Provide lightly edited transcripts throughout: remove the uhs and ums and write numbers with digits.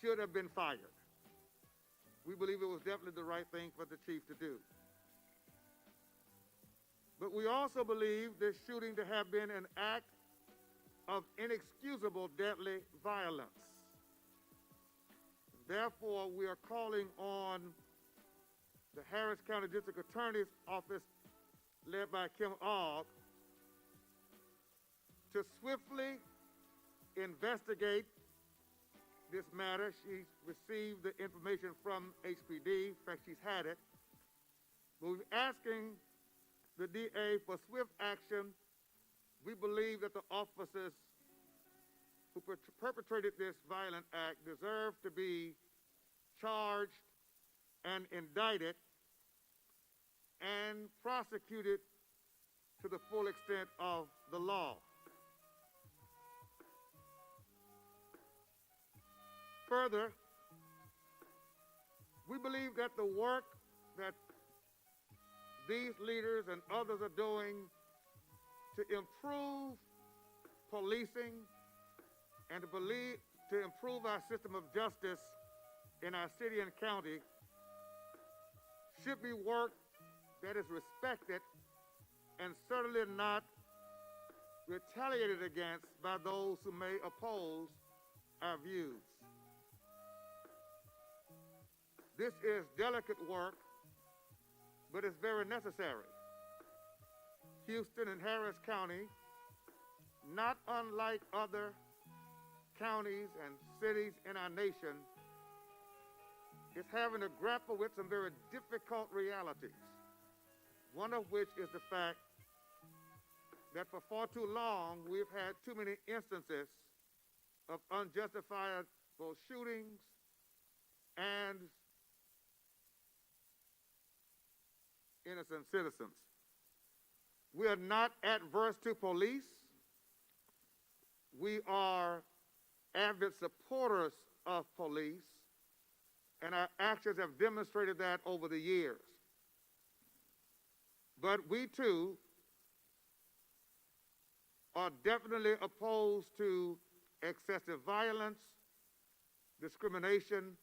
should have been fired. We believe it was definitely the right thing for the chief to do. But we also believe this shooting to have been an act of inexcusable deadly violence. Therefore, we are calling on the Harris County District Attorney's Office, led by Kim Ogg, to swiftly investigate this matter. She's received the information from HPD. In fact, she's had it. But we're asking the DA for swift action. We believe that the officers who perpetrated this violent act deserve to be charged and indicted and prosecuted to the full extent of the law. Further, we believe that the work that these leaders and others are doing to improve policing and to improve our system of justice in our city and county should be work that is respected and certainly not retaliated against by those who may oppose our views. This is delicate work, but it's very necessary. Houston and Harris County, not unlike other counties and cities in our nation, is having to grapple with some very difficult realities. One of which is the fact that for far too long we've had too many instances of unjustifiable shootings and innocent citizens. We are not adverse to police. We are avid supporters of police, and our actions have demonstrated that over the years. But we too are definitely opposed to excessive violence, discrimination,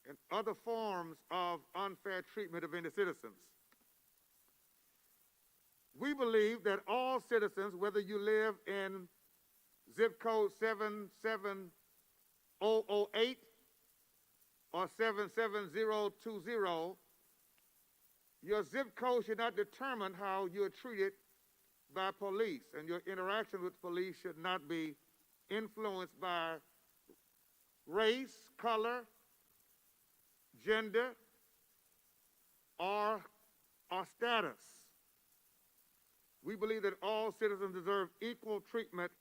and other forms of unfair treatment of any citizens. We believe that all citizens, whether you live in zip code 77008 or 77020, your zip code should not determine how you're treated by police, and your interaction with police should not be influenced by race, color, gender, or status. We believe that all citizens deserve equal treatment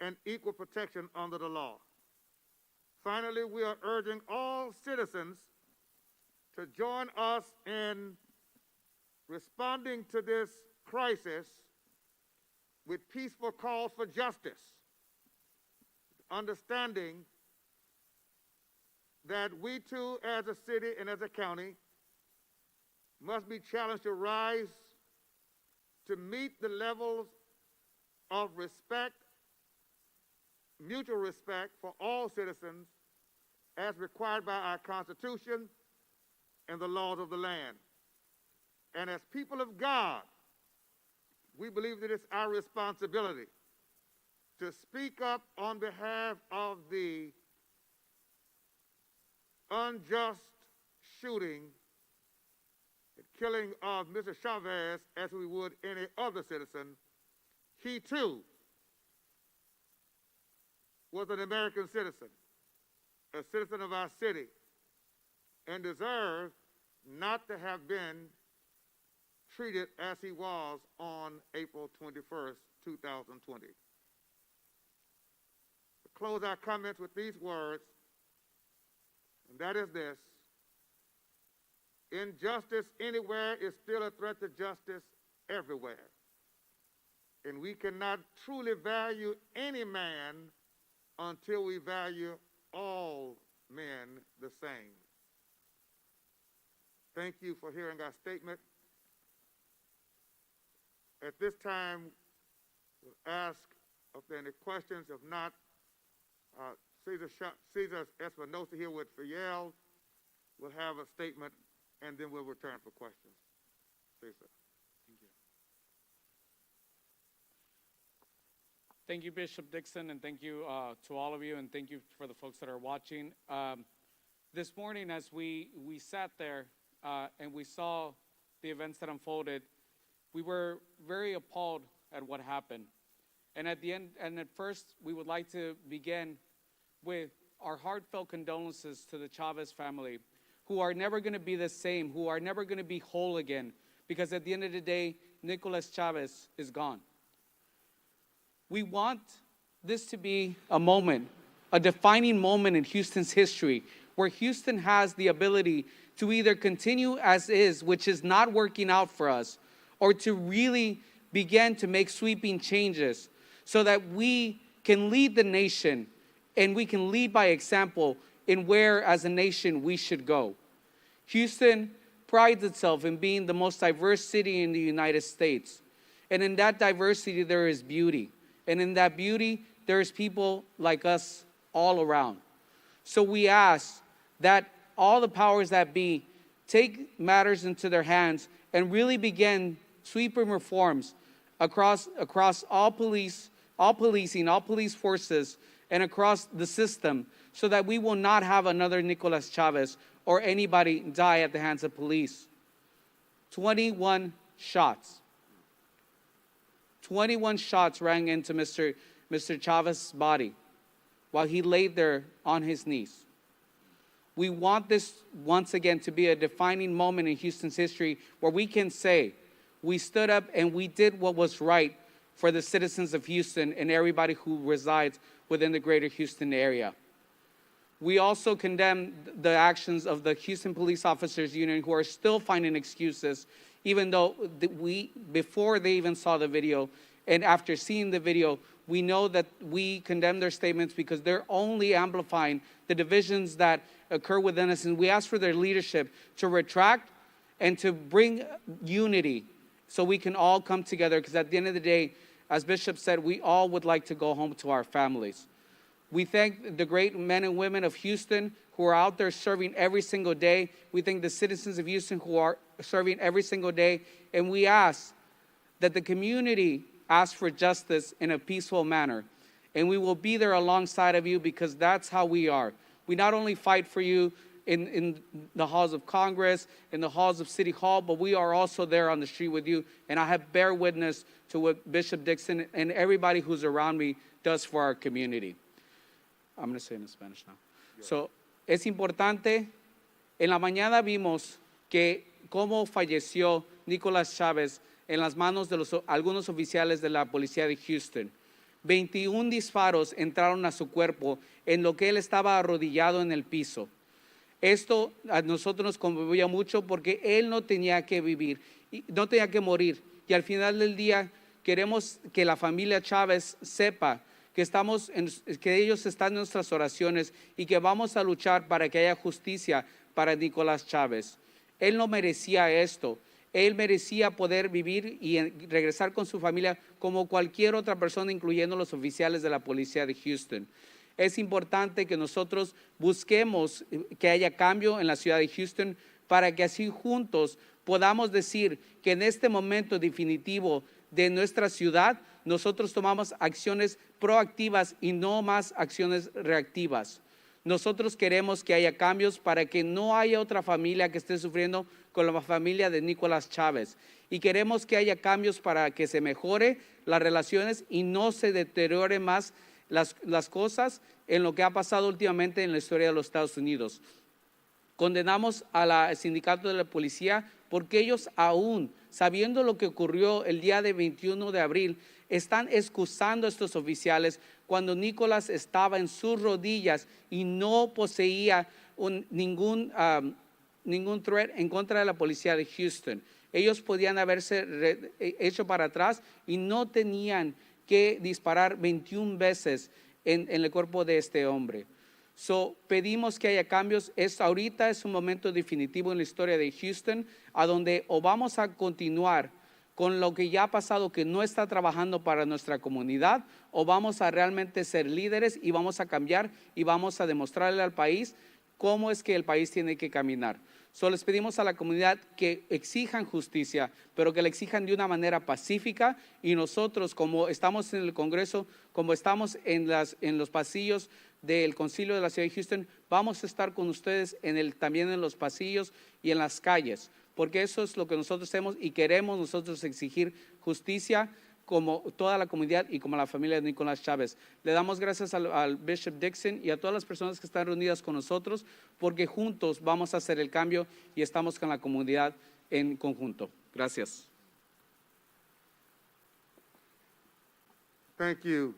and equal protection under the law. Finally, we are urging all citizens to join us in responding to this crisis with peaceful calls for justice, understanding that we too, as a city and as a county, must be challenged to rise to meet the levels of respect, mutual respect for all citizens as required by our Constitution and the laws of the land. And as people of God, we believe that it's our responsibility to speak up on behalf of the unjust shooting and killing of Mr. Chavez as we would any other citizen. He too was an American citizen, a citizen of our city, and deserved not to have been treated as he was on April 21st, 2020. To close our comments with these words, and that is this: injustice anywhere is still a threat to justice everywhere. And we cannot truly value any man until we value all men the same. Thank you for hearing our statement. At this time, we'll ask if there are any questions. If not, Cesar Espinosa here with Fiel will have a statement, and then we'll return for questions. Cesar. Thank you. Thank you, Bishop Dixon, and thank you to all of you, and thank you for the folks that are watching. This morning, as we sat there and we saw the events that unfolded, we were very appalled at what happened. And at the end, and at first, we would like to begin with our heartfelt condolences to the Chavez family, who are never going to be the same, who are never going to be whole again, because at the end of the day, Nicolas Chavez is gone. We want this to be a moment, a defining moment in Houston's history, where Houston has the ability to either continue as is, which is not working out for us, or to really begin to make sweeping changes so that we can lead the nation and we can lead by example in where, as a nation, we should go. Houston prides itself in being the most diverse city in the United States. And in that diversity, there is beauty. And in that beauty, there is people like us all around. So we ask that all the powers that be take matters into their hands and really begin sweeping reforms across all policing, all police forces, and across the system, so that we will not have another Nicolas Chavez or anybody die at the hands of police. 21 shots. 21 shots rang into Mr. Chavez's body while he laid there on his knees. We want this once again to be a defining moment in Houston's history where we can say we stood up and we did what was right for the citizens of Houston and everybody who resides within the greater Houston area. We also condemn the actions of the Houston Police Officers Union, who are still finding excuses, even though before they even saw the video and after seeing the video, we know that we condemn their statements because they're only amplifying the divisions that occur within us. And we ask for their leadership to retract and to bring unity so we can all come together, because at the end of the day, as Bishop said, we all would like to go home to our families. We thank the great men and women of Houston who are out there serving every single day. We thank the citizens of Houston who are serving every single day. And we ask that the community ask for justice in a peaceful manner. And we will be there alongside of you, because that's how we are. We not only fight for you in the halls of Congress, in the halls of City Hall, but we are also there on the street with you. And I have bear witness to what Bishop Dixon and everybody who's around me does for our community. I'm going to say it in Spanish now. Yeah. So, es importante, en la mañana vimos que cómo falleció Nicolas Chavez en las manos de algunos oficiales de la policía de Houston. 21 disparos entraron a su cuerpo en lo que él estaba arrodillado en el piso. Esto a nosotros nos conmovía mucho porque él no tenía que vivir, no tenía que morir. Y al final del día queremos que la familia Chávez sepa que ellos están en nuestras oraciones y que vamos a luchar para que haya justicia para Nicolas Chavez. Él no merecía esto. Él merecía poder vivir y regresar con su familia como cualquier otra persona, incluyendo los oficiales de la policía de Houston. Es importante que nosotros busquemos que haya cambio en la ciudad de Houston para que así juntos podamos decir que en este momento definitivo de nuestra ciudad nosotros tomamos acciones proactivas y no más acciones reactivas. Nosotros queremos que haya cambios para que no haya otra familia que esté sufriendo con la familia de Nicolas Chavez. Y queremos que haya cambios para que se mejore las relaciones y no se deteriore más las cosas en lo que ha pasado últimamente en la historia de los Estados Unidos. Condenamos al sindicato de la policía porque ellos aún, sabiendo lo que ocurrió el día de 21 de abril, están excusando a estos oficiales cuando Nicolas estaba en sus rodillas y no poseía ningún threat en contra de la policía de Houston. Ellos podían haberse hecho para atrás y no tenían que disparar 21 veces en el cuerpo de este hombre. Pedimos que haya cambios. Ahorita es un momento definitivo en la historia de Houston, a donde o vamos a continuar con lo que ya ha pasado que no está trabajando para nuestra comunidad, o vamos a realmente ser líderes y vamos a cambiar y vamos a demostrarle al país cómo es que el país tiene que caminar. Solo les pedimos a la comunidad que exijan justicia, pero que la exijan de una manera pacífica, y nosotros, como estamos en el Congreso, como estamos en los pasillos del Concilio de la Ciudad de Houston, vamos a estar con ustedes también en los pasillos y en las calles, porque eso es lo que nosotros hacemos y queremos nosotros exigir justicia como toda la comunidad y como la familia de Nicolás Chávez. Le damos gracias al Bishop Dixon y a todas las personas que están reunidas con nosotros, porque juntos vamos a hacer el cambio y estamos con la comunidad en conjunto. Gracias. Thank you,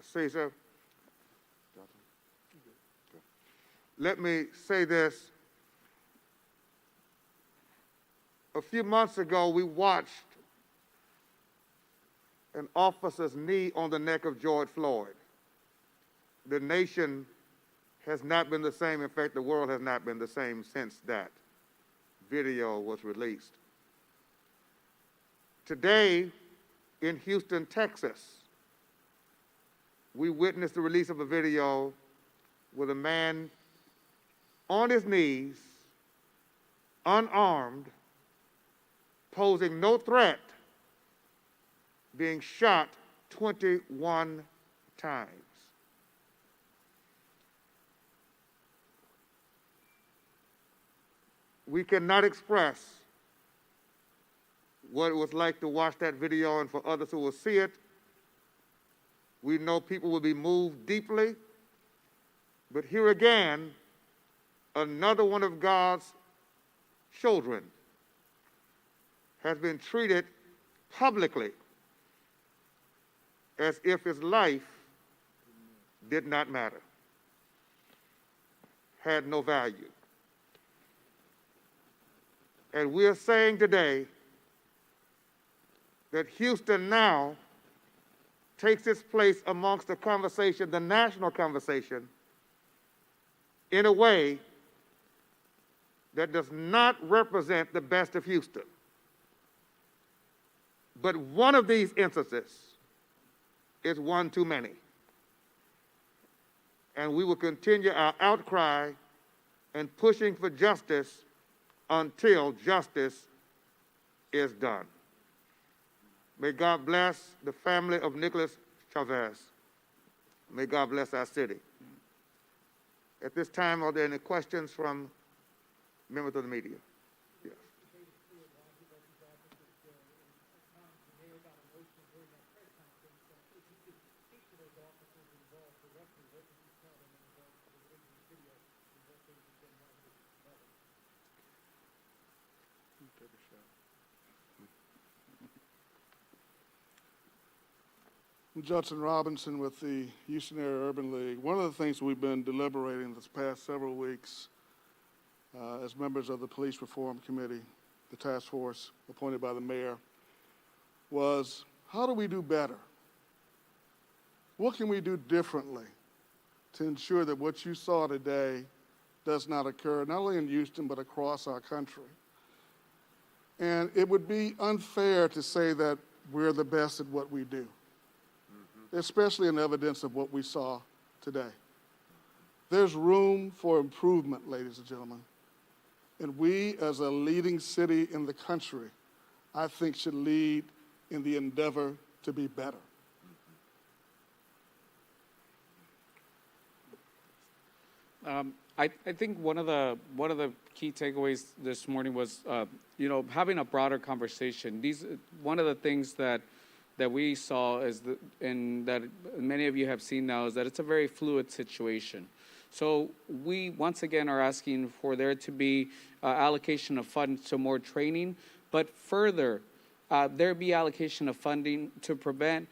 Cesar. Let me say this. A few months ago, we watched an officer's knee on the neck of George Floyd. The nation has not been the same. In fact, the world has not been the same since that video was released. Today, in Houston, Texas, we witnessed the release of a video with a man on his knees, unarmed, posing no threat, being shot 21 times. We cannot express what it was like to watch that video, and for others who will see it, we know people will be moved deeply. But here again, another one of God's children has been treated publicly as if his life did not matter, had no value. And we are saying today that Houston now takes its place amongst the conversation, the national conversation, in a way that does not represent the best of Houston. But one of these instances is one too many. And we will continue our outcry and pushing for justice until justice is done. May God bless the family of Nicholas Chavez. May God bless our city. At this time, are there any questions from members of the media? Yes. I'm Judson Robinson with the Houston Area Urban League. One of the things we've been deliberating this past several weeks as members of the Police Reform Committee, the task force appointed by the mayor, was how do we do better? What can we do differently to ensure that what you saw today does not occur, not only in Houston, but across our country? And it would be unfair to say that we're the best at what we do, especially in evidence of what we saw today. There's room for improvement, ladies and gentlemen. And we, as a leading city in the country, I think should lead in the endeavor to be better. I think one of the key takeaways this morning was having a broader conversation. One of the things that we saw is and that many of you have seen now is that it's a very fluid situation. So we once again are asking for there to be allocation of funds to more training, but further there be allocation of funding to prevent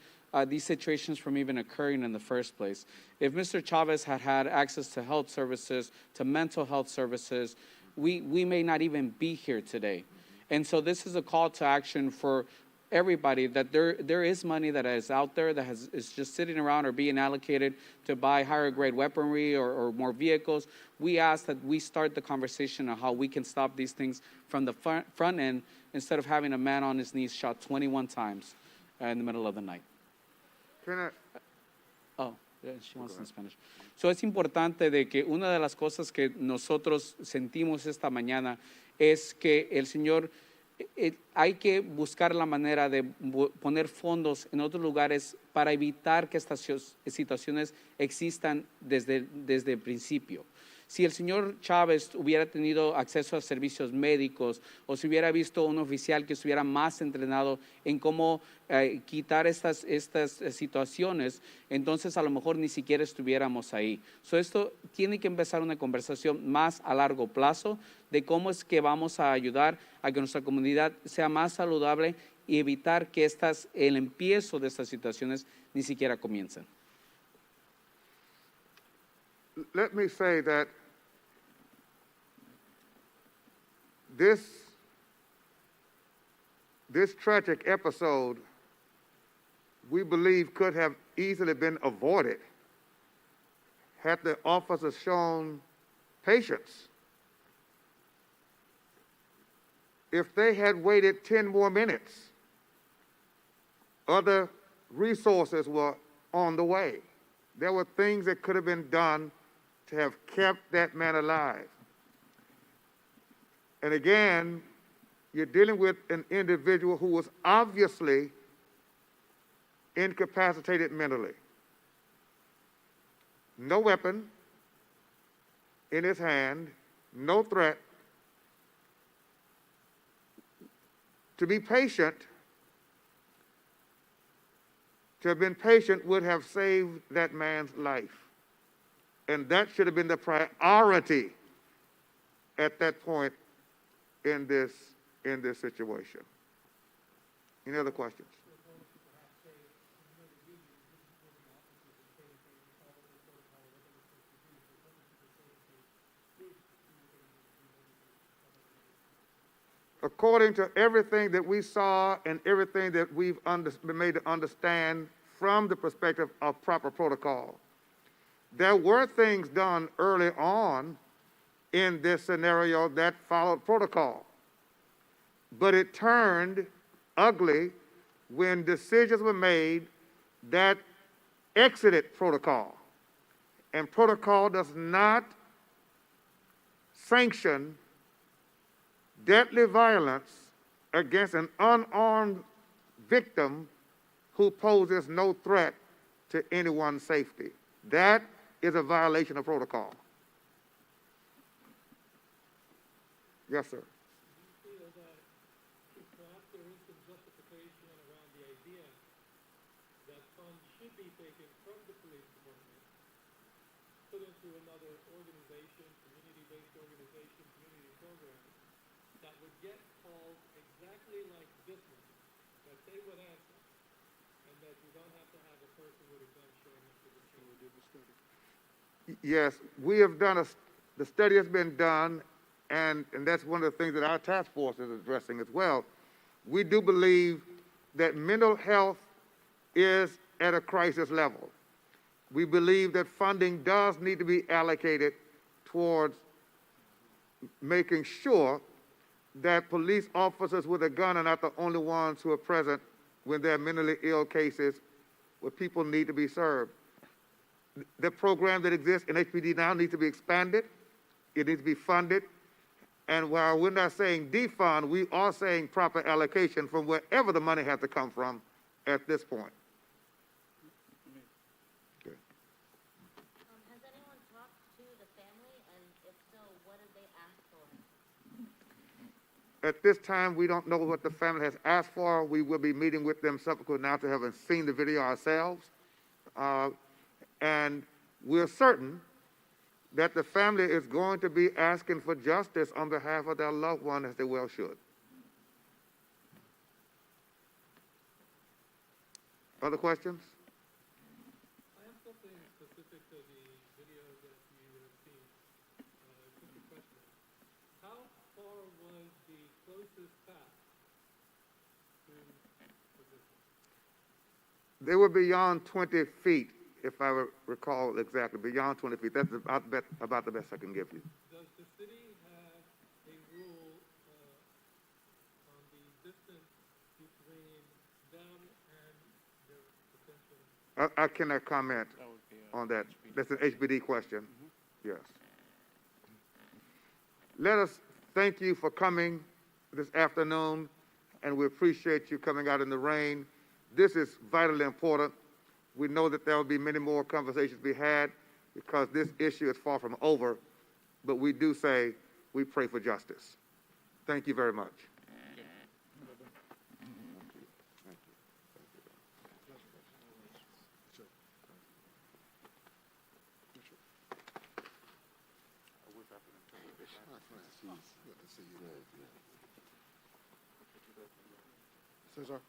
these situations from even occurring in the first place. If Mr. Chavez had had access to health services, to mental health services, we may not even be here today. And so this is a call to action for everybody that there is money that is out there that is just sitting around or being allocated to buy higher grade weaponry or more vehicles. We ask that we start the conversation on how we can stop these things from the front end instead of having a man on his knees shot 21 times in the middle of the night. Can I, Oh, yeah, she wants in Spanish. So es importante de que una de las cosas que nosotros sentimos esta mañana es que el Señor, hay que buscar la manera de poner fondos en otros lugares para evitar que estas situaciones existan desde el principio. Si el señor Chávez hubiera tenido acceso a servicios médicos o si hubiera visto un oficial que estuviera más entrenado en cómo quitar estas situaciones, entonces a lo mejor ni siquiera estuviéramos ahí. So esto tiene que empezar una conversación más a largo plazo de cómo es que vamos a ayudar a que nuestra comunidad sea más saludable y evitar que el empiezo de estas situaciones ni siquiera comiencen. let me say that this tragic episode, we believe, could have easily been avoided had the officers shown patience. If they had waited 10 more minutes, other resources were on the way. There were things that could have been done to have kept that man alive. And again, you're dealing with an individual who was obviously incapacitated mentally. No weapon in his hand, no threat. To be patient, to have been patient would have saved that man's life. And that should have been the priority at that point in this situation. Any other questions? According to everything that we saw and everything that we've been made to understand from the perspective of proper protocol, there were things done early on in this scenario that followed protocol. But it turned ugly when decisions were made that exited protocol. And protocol does not sanction deadly violence against an unarmed victim who poses no threat to anyone's safety. That is a violation of protocol. Yes, sir. Do you feel that perhaps there is some justification around the idea that funds should be taken from the police department, put into another organization, community-based organization, community program, that would get calls exactly like this one, that they would answer, and that you don't have to have a person with a gun showing up to the scene? Yes, we have done the study has been done, and that's one of the things that our task force is addressing as well. We do believe that mental health is at a crisis level. We believe that funding does need to be allocated towards making sure that police officers with a gun are not the only ones who are present when there are mentally ill cases where people need to be served. The program that exists in HPD now needs to be expanded. It needs to be funded. And while we're not saying defund, we are saying proper allocation from wherever the money has to come from at this point. Okay. Has anyone talked to the family, and if so, what did they ask for? At this time, we don't know what the family has asked for. We will be meeting with them subsequent now to having seen the video ourselves. And we're certain that the family is going to be asking for justice on behalf of their loved one, as they well should. Other questions? I have something specific to the video that you have seen. Just a question. How far was the closest path to They were beyond 20 feet, if I recall exactly, beyond 20 feet. That's about the best I can give you. Does the city have a rule on the distance between them and their potential? I cannot comment on that. That's an HBD question. Yes. Let us thank you for coming this afternoon, and we appreciate you coming out in the rain. This is vitally important. We know that there will be many more conversations to be had because this issue is far from over, but we do say we pray for justice. Thank you very much. Cesar.